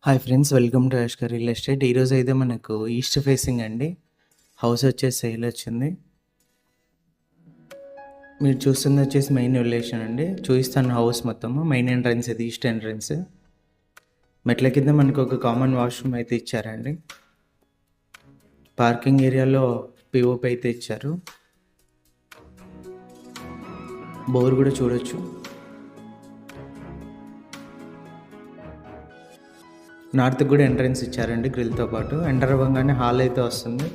Hi friends, welcome to యాష్కర్ real estate. ఈరోజు అయితే మనకు ఈస్ట్ ఫేసింగ్ అండి హౌస్ వచ్చేసి సేల్ వచ్చింది. మీరు చూస్తుంది వచ్చేసి మెయిన్ ఎలివేషన్ అండి. చూపిస్తాను హౌస్ మొత్తము. మెయిన్ ఎంట్రన్స్ ఇది ఈస్ట్ ఎంట్రన్స్. మెట్ల కింద మనకు ఒక కామన్ వాష్రూమ్ అయితే ఇచ్చారండి. పార్కింగ్ ఏరియాలో పిఓపి అయితే ఇచ్చారు. బోర్ కూడా చూడొచ్చు. నార్త్ కూడా ఎంట్రన్స్ ఇచ్చారండి గ్రిల్తో పాటు. ఎంటర్ అవ్వగానే హాల్ అయితే వస్తుంది.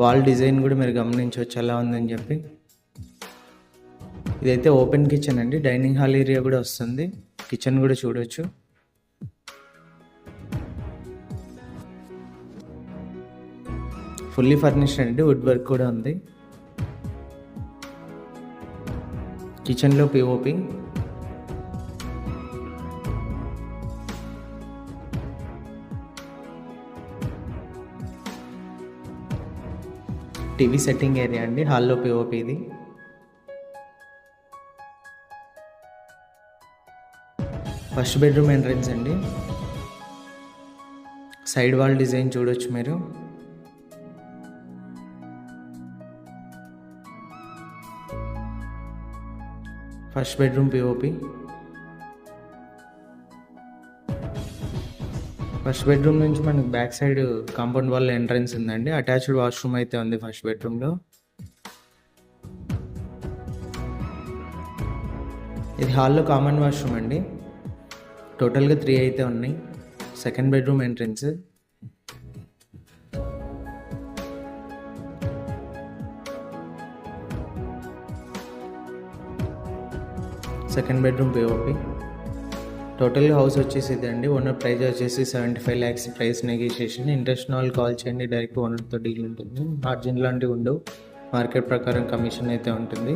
వాల్ డిజైన్ కూడా మీరు గమనించవచ్చు ఎలా ఉందని చెప్పి. ఇదైతే ఓపెన్ కిచెన్ అండి. డైనింగ్ హాల్ ఏరియా కూడా వస్తుంది. కిచెన్ కూడా చూడొచ్చు. ఫుల్లీ ఫర్నిష్డ్ అండి. వుడ్ వర్క్ కూడా ఉంది. కిచెన్లో పిఓపి. టీవీ సెట్టింగ్ ఏరియా అండి. హాల్లో పిఓపి ఇది. ఫస్ట్ బెడ్రూమ్ ఎంట్రన్స్ అండి. సైడ్ వాల్ డిజైన్ చూడొచ్చు మీరు. First bedroom POP. First bedroom నుంచి మనకు back side compound wall entrance ఉందండి. అటాచ్డ్ వాష్రూమ్ అయితే ఉంది ఫస్ట్ బెడ్రూమ్లో. ఇది హాల్లో కామన్ వాష్రూమ్ అండి. టోటల్గా 3 అయితే ఉన్నాయి. Second bedroom entrance. Second bedroom POP. టోటల్గా హౌస్ వచ్చేసి ఇదండి. ఓనర్ ప్రైస్ వచ్చేసి 75 lakhs ప్రైస్ నెగోషియేషన్. ఇంట్రెస్ట్ వాళ్ళు కాల్ చేయండి. డైరెక్ట్ ఓనర్తో డీల్ ఉంటుంది. మార్జిన్ లాంటివి ఉండవు. మార్కెట్ ప్రకారం కమిషన్ అయితే ఉంటుంది.